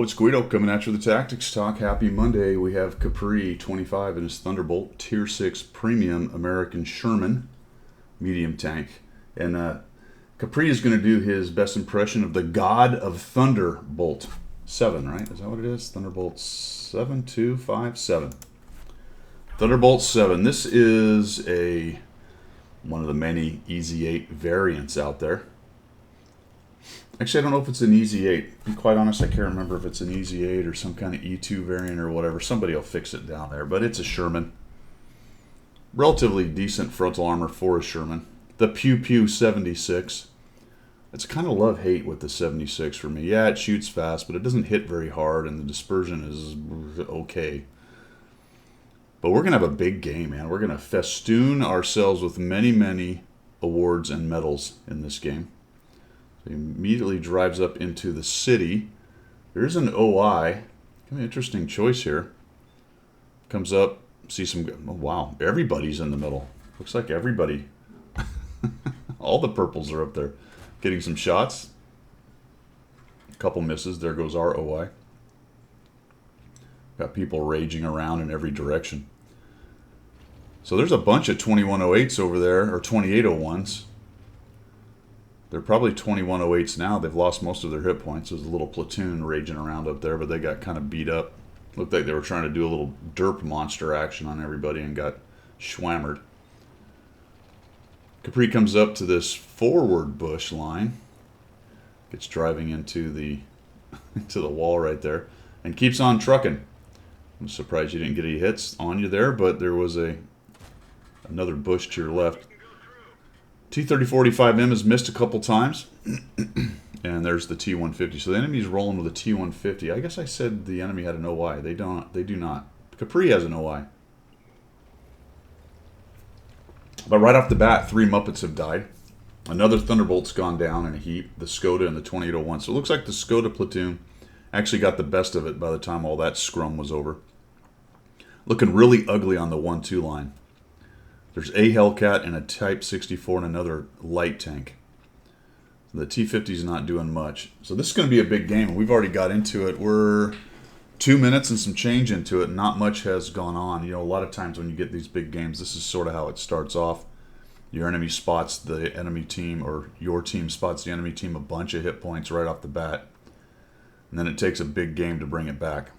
Hello, it's Guido coming at you with the Tactics Talk. Happy Monday. We have Capri 25 in his Thunderbolt Tier 6 Premium American Sherman medium tank. And Capri is going to do his best impression of the God of Thunderbolt 7, right? Is that what it is? Thunderbolt 7257. Thunderbolt 7. This is one of the many Easy 8 variants out there. Actually, I don't know if it's an Easy 8. To be quite honest, I can't remember if it's an Easy 8 or some kind of E2 variant or whatever. Somebody will fix it down there. But it's a Sherman. Relatively decent frontal armor for a Sherman. The Pew Pew 76. It's kind of love-hate with the 76 for me. Yeah, it shoots fast, but it doesn't hit very hard, and the dispersion is okay. But we're going to have a big game, man. We're going to festoon ourselves with many, many awards and medals in this game. He immediately drives up into the city. There's an OI. Kind of interesting choice here. Comes up, see some... Oh, wow, everybody's in the middle. Looks like everybody. All the purples are up there. Getting some shots. A couple misses. There goes our OI. Got people raging around in every direction. So there's a bunch of 2108s over there, or 2801s. They're probably 2108s now. They've lost most of their hit points. There's a little platoon raging around up there, but they got kind of beat up. Looked like they were trying to do a little derp monster action on everybody and got schwammered. Capri comes up to this forward bush line. Gets driving into the wall right there. And keeps on trucking. I'm surprised you didn't get any hits on you there, but there was another bush to your left. T-3045M has missed a couple times. And there's the T-150. So the enemy's rolling with a T-150. I guess I said the enemy had an OI. They do not. Capri has an OI. But right off the bat, 3 Muppets have died. Another Thunderbolt's gone down in a heap. The Skoda and the 2801. So it looks like the Skoda platoon actually got the best of it by the time all that scrum was over. Looking really ugly on the 1-2 line. There's a Hellcat and a Type 64 and another light tank. The T-50's not doing much. So this is going to be a big game. We've already got into it. We're 2 minutes and some change into it. Not much has gone on. You know, a lot of times when you get these big games, this is sort of how it starts off. Your enemy spots the enemy team, or your team spots the enemy team a bunch of hit points right off the bat. And then it takes a big game to bring it back.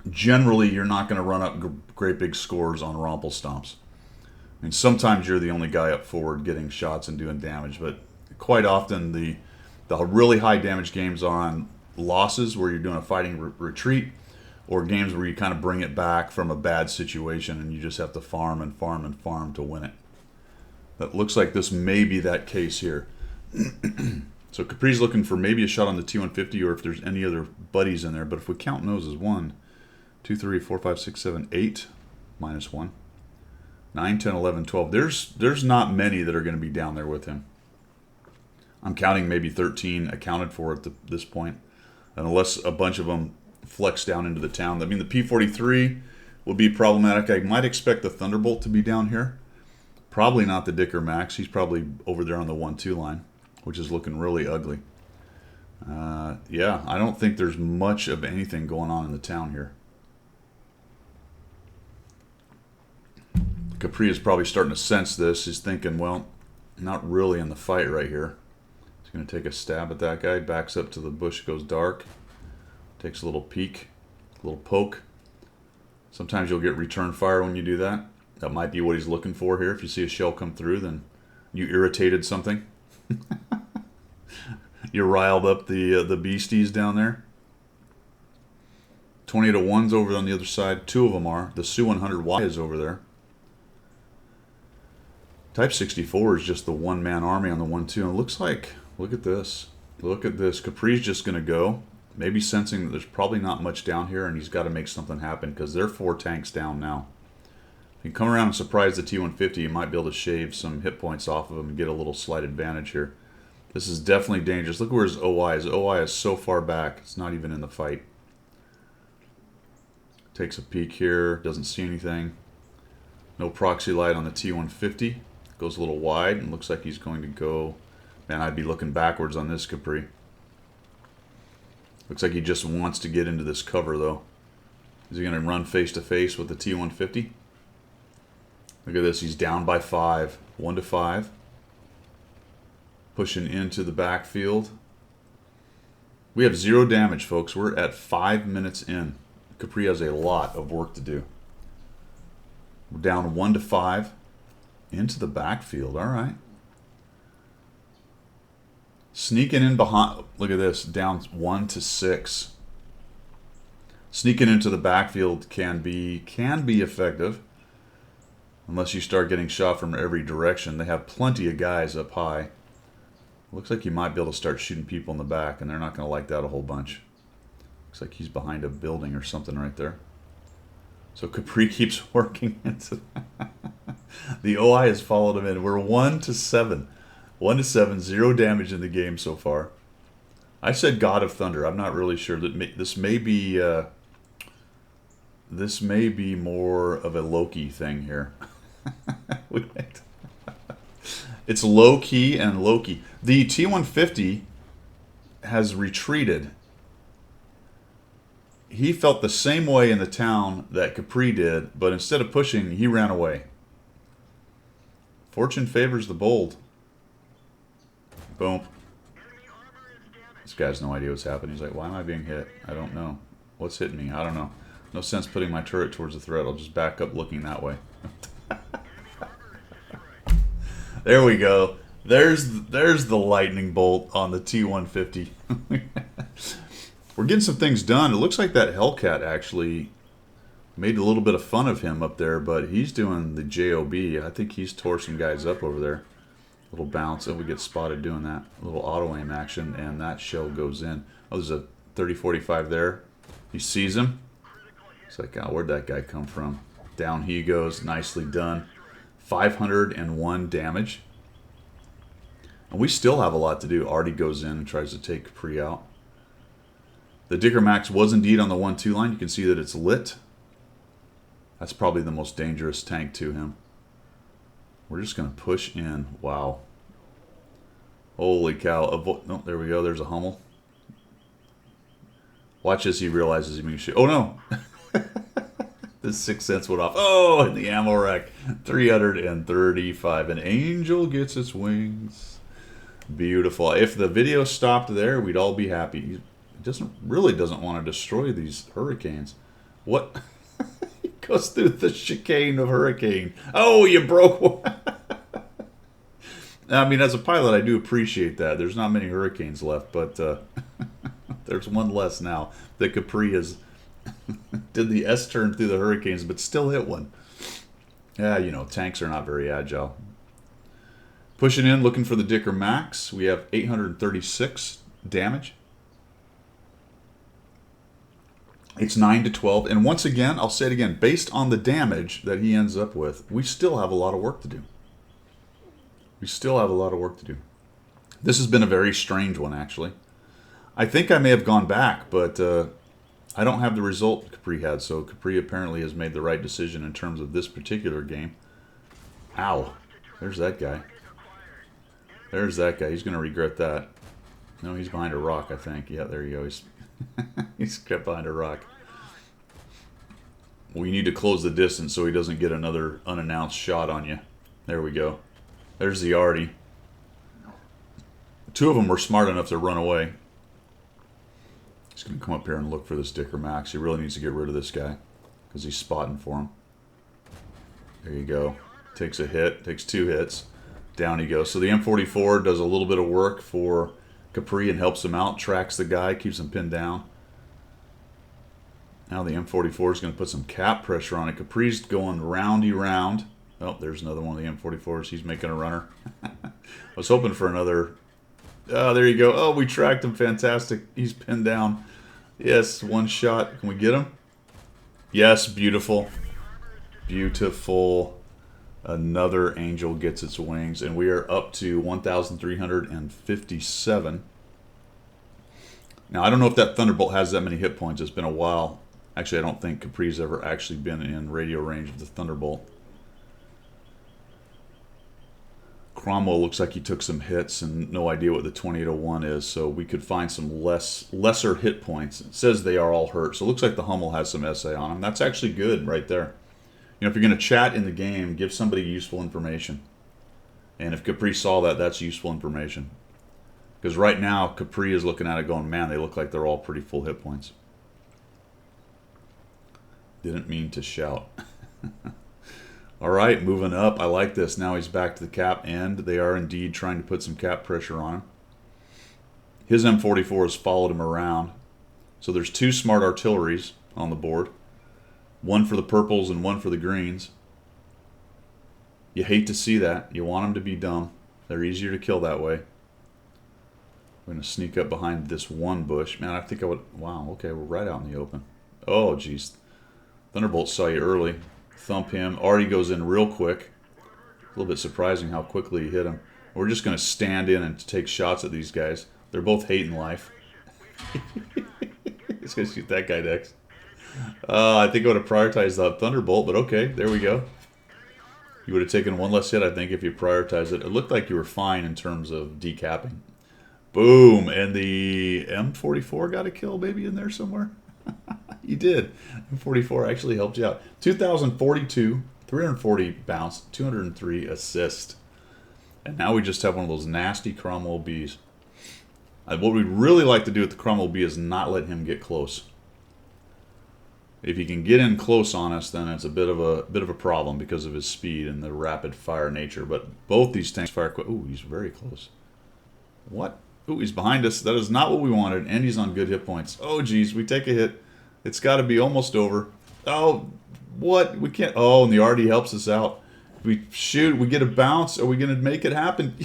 Generally, you're not going to run up great big scores on Romple Stomps. I mean, sometimes you're the only guy up forward getting shots and doing damage, but quite often the really high damage games are on losses where you're doing a fighting retreat, or games where you kind of bring it back from a bad situation and you just have to farm and farm and farm to win it. That looks like this may be that case here. So Capri's looking for maybe a shot on the T-150, or if there's any other buddies in there. But if we count those as 1, 2, 3, 4, 5, 6, 7, 8, minus 1, 9, 10, 11, 12. There's not many that are going to be down there with him. I'm counting maybe 13 accounted for at this point. And unless a bunch of them flex down into the town. I mean, the P-43 would be problematic. I might expect the Thunderbolt to be down here. Probably not the Dicker Max. He's probably over there on the 1-2 line, which is looking really ugly. Yeah, I don't think there's much of anything going on in the town here. Capri is probably starting to sense this. He's thinking, well, not really in the fight right here. He's going to take a stab at that guy. Backs up to the bush, goes dark. Takes a little peek, a little poke. Sometimes you'll get return fire when you do that. That might be what he's looking for here. If you see a shell come through, then you irritated something. You riled up the beasties down there. 2801's over on the other side. 2 of them are. The Su-100Y is over there. Type 64 is just the one-man army on the 1-2. And it looks like, look at this. Look at this. Capri's just going to go. Maybe sensing that there's probably not much down here, and he's got to make something happen because they're 4 tanks down now. If you come around and surprise the T-150, you might be able to shave some hit points off of him and get a little slight advantage here. This is definitely dangerous. Look where his OI is. OI is so far back, it's not even in the fight. Takes a peek here, doesn't see anything. No proxy light on the T-150. Goes a little wide and looks like he's going to go... Man, I'd be looking backwards on this Capri. Looks like he just wants to get into this cover, though. Is he going to run face-to-face with the T-150? Look at this. He's down by 5. 1 to 5. Pushing into the backfield. We have 0 damage, folks. We're at 5 minutes in. Capri has a lot of work to do. We're down 1 to 5. Into the backfield. All right. Sneaking in behind. Look at this. Down 1 to 6. Sneaking into the backfield can be effective. Unless you start getting shot from every direction. They have plenty of guys up high. Looks like you might be able to start shooting people in the back, and they're not going to like that a whole bunch. Looks like he's behind a building or something right there. So Capri keeps working into the OI has followed him in. We're 1 to 7. 1 to 7, 0 damage in the game so far. I said God of Thunder. I'm not really sure that this may be more of a Loki thing here. It's low key and Loki. The T-150 has retreated. He felt the same way in the town that Capri did, but instead of pushing, he ran away. Fortune favors the bold. Boom. This guy has no idea what's happening. He's like, why am I being hit? I don't know. What's hitting me? I don't know. No sense putting my turret towards the threat. I'll just back up looking that way. There we go. There's the lightning bolt on the T-150. We're getting some things done. It looks like that Hellcat actually made a little bit of fun of him up there, but he's doing the JOB. I think he's tore some guys up over there. A little bounce, and we get spotted doing that. A little auto-aim action, and that shell goes in. Oh, there's a 30-45 there. He sees him. It's like, oh, where'd that guy come from? Down he goes. Nicely done. 501 damage. And we still have a lot to do. Artie goes in and tries to take Capri out. The Dicker Max was indeed on the 1-2 line. You can see that it's lit. That's probably the most dangerous tank to him. We're just going to push in. Wow. Holy cow. Oh, there we go. There's a Hummel. Watch as he realizes he's being shot. Oh, no. The 6 cents went off. Oh, and the ammo rack. 335. An angel gets its wings. Beautiful. If the video stopped there, we'd all be happy. He really doesn't want to destroy these hurricanes. What? He goes through the chicane of hurricane. Oh, you broke one. I mean, as a pilot, I do appreciate that. There's not many hurricanes left, but there's one less now. The Capri has did the S-turn through the hurricanes, but still hit one. Yeah, you know, tanks are not very agile. Pushing in, looking for the Dicker Max. We have 836 damage. It's 9 to 12. And once again, I'll say it again, based on the damage that he ends up with, we still have a lot of work to do. We still have a lot of work to do. This has been a very strange one, actually. I think I may have gone back, but I don't have the result Capri had, so Capri apparently has made the right decision in terms of this particular game. Ow. There's that guy. There's that guy. He's going to regret that. No, he's behind a rock, I think. Yeah, there you go. He's kept behind a rock. We need to close the distance so he doesn't get another unannounced shot on you. There we go. There's the Artie. 2 of them were smart enough to run away. He's going to come up here and look for this Dicker Max. He really needs to get rid of this guy because he's spotting for him. There you go. Takes a hit. Takes 2 hits. Down he goes. So the M44 does a little bit of work for Capri and helps him out. Tracks the guy. Keeps him pinned down. Now the M44 is going to put some cap pressure on it. Capri's going roundy round. Oh, there's another one of the M44s. He's making a runner. I was hoping for another. Oh, there you go. Oh, we tracked him. Fantastic. He's pinned down. Yes, one shot. Can we get him? Yes, beautiful. Beautiful. Another angel gets its wings. And we are up to 1,357. Now, I don't know if that Thunderbolt has that many hit points. It's been a while. Actually, I don't think Capri's ever actually been in radio range of the Thunderbolt. Cromwell looks like he took some hits and no idea what the 2801 is, so we could find some lesser hit points. It says they are all hurt, so it looks like the Hummel has some SA on him. That's actually good right there. You know, if you're going to chat in the game, give somebody useful information. And if Capri saw that, that's useful information. Because right now, Capri is looking at it going, man, they look like they're all pretty full hit points. Didn't mean to shout. All right, moving up. I like this. Now he's back to the cap end. They are indeed trying to put some cap pressure on him. His M44 has followed him around. So there's 2 smart artilleries on the board. One for the purples and one for the greens. You hate to see that. You want them to be dumb. They're easier to kill that way. I'm going to sneak up behind this one bush. Man, I think I would... Wow, okay, we're right out in the open. Oh, geez. Thunderbolt saw you early. Thump him. Already goes in real quick. A little bit surprising how quickly he hit him. We're just going to stand in and take shots at these guys. They're both hating life. He's going to shoot that guy next. I think I would have prioritized that Thunderbolt, but okay, there we go. You would have taken one less hit, I think, if you prioritized it. It looked like you were fine in terms of decapping. Boom! And the M44 got a kill maybe in there somewhere? You did. M44 actually helped you out. 2,042, 340 bounce, 203 assist. And now we just have one of those nasty Cromwell Bs. What we'd really like to do with the Cromwell B is not let him get close. If he can get in close on us, then it's a bit of a problem because of his speed and the rapid fire nature. But both these tanks fire quick. Ooh, he's very close. What? Ooh, he's behind us. That is not what we wanted. And he's on good hit points. Oh, geez, we take a hit. It's got to be almost over. Oh, what? We can't. Oh, and the RD helps us out. If we shoot, we get a bounce. Are we going to make it happen?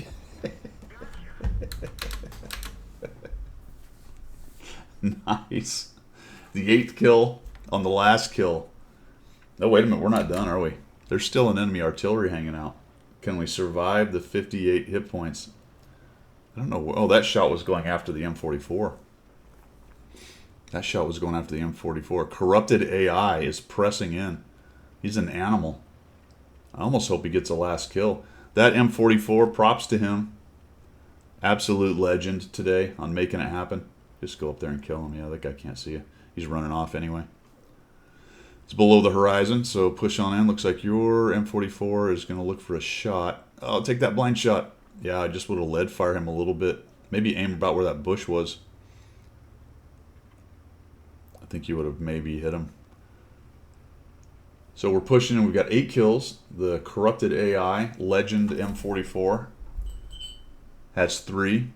Nice. The 8th kill on the last kill. Oh, wait a minute. We're not done, are we? There's still an enemy artillery hanging out. Can we survive the 58 hit points? I don't know. Oh, that shot was going after the M44. That shot was going after the M44. Corrupted AI is pressing in. He's an animal. I almost hope he gets a last kill. That M44, props to him. Absolute legend today on making it happen. Just go up there and kill him. Yeah, that guy can't see you. He's running off anyway. It's below the horizon, so push on in. Looks like your M44 is going to look for a shot. Oh, take that blind shot. Yeah, I just would have lead fire him a little bit. Maybe aim about where that bush was. I think you would have maybe hit him. So we're pushing and we've got 8 kills. The corrupted AI, Legend M44, has 3.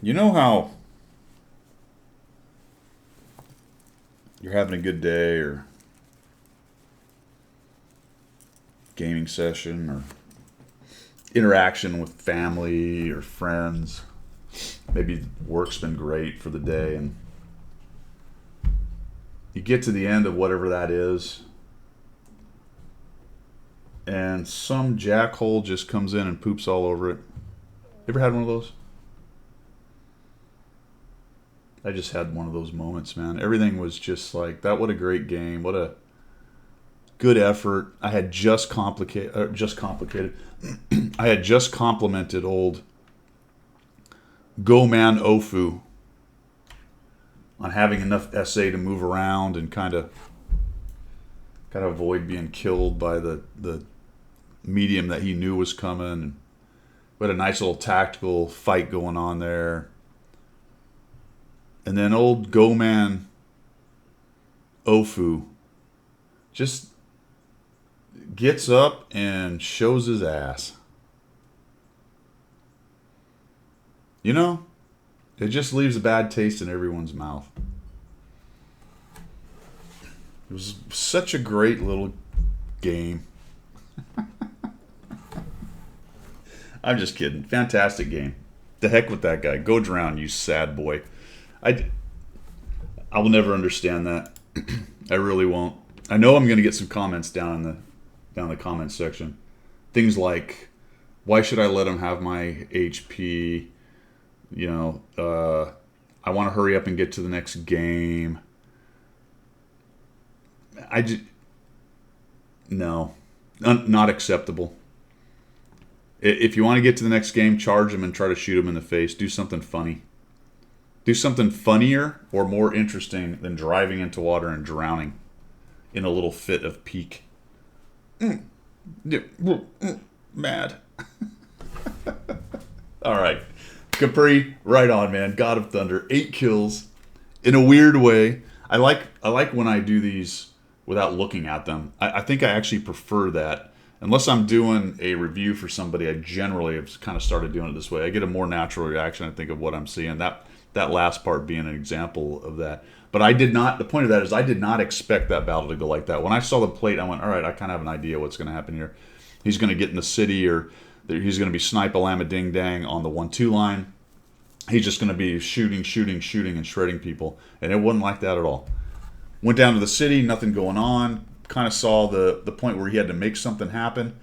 You know how you're having a good day or gaming session or interaction with family or friends. Maybe work's been great for the day and you get to the end of whatever that is and some jackhole just comes in and poops all over it. You ever had one of those? I just had one of those moments, man. Everything was just like, that, what a great game. What a good effort. I had just complicated. I had just complimented old Goman Ofu on having enough SA to move around and kind of avoid being killed by the medium that he knew was coming. We had a nice little tactical fight going on there. And then old Goman Ofu just gets up and shows his ass. You know, it just leaves a bad taste in everyone's mouth. It was such a great little game. I'm just kidding. Fantastic game. The heck with that guy. Go drown, you sad boy. I will never understand that. I really won't. I know I'm going to get some comments down in the comments section. Things like, why should I let him have my HP? You know, I want to hurry up and get to the next game. No, not acceptable. If you want to get to the next game, charge him and try to shoot him in the face. Do something funny. Do something funnier or more interesting than driving into water and drowning in a little fit of pique. Mad. All right. Capri, right on, man. God of Thunder, 8 kills. In a weird way, I like when I do these without looking at them. I think I actually prefer that. Unless I'm doing a review for somebody, I generally have kind of started doing it this way. I get a more natural reaction, I think, of what I'm seeing. That last part being an example of that. But I did not, the point of that is I did not expect that battle to go like that. When I saw the plate, I went, all right, I kind of have an idea what's going to happen here. He's going to get in the city, or he's going to be snipe-a-lama ding-dang on the 1-2 line. He's just going to be shooting, and shredding people. And it wasn't like that at all. Went down to the city, nothing going on. Kind of saw the point where he had to make something happen.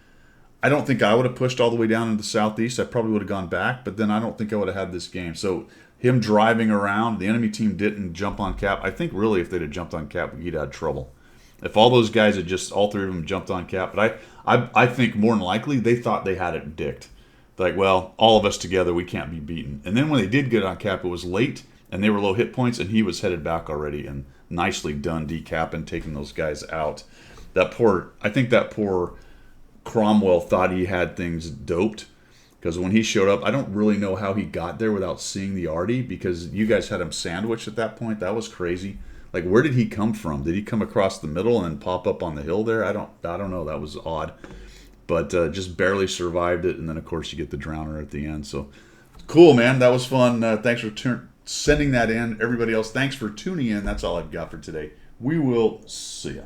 I don't think I would have pushed all the way down into the southeast. I probably would have gone back, but then I don't think I would have had this game. So him driving around, the enemy team didn't jump on Cap. I think really if they'd have jumped on Cap, we'd had trouble. If all those guys had just, all three of them jumped on Cap. But I think more than likely they thought they had it dicked. Like, well, all of us together, we can't be beaten. And then when they did get on Cap, it was late, and they were low hit points, and he was headed back already, and nicely done decapping, taking those guys out. I think that poor Cromwell thought he had things doped, because when he showed up, I don't really know how he got there without seeing the arty, because you guys had him sandwiched at that point. That was crazy. Like, where did he come from? Did he come across the middle and pop up on the hill there? I don't know. That was odd. But just barely survived it, and then, of course, you get the drowner at the end. So, cool, man. That was fun. Thanks for sending that in. Everybody else, thanks for tuning in. That's all I've got for today. We will see ya.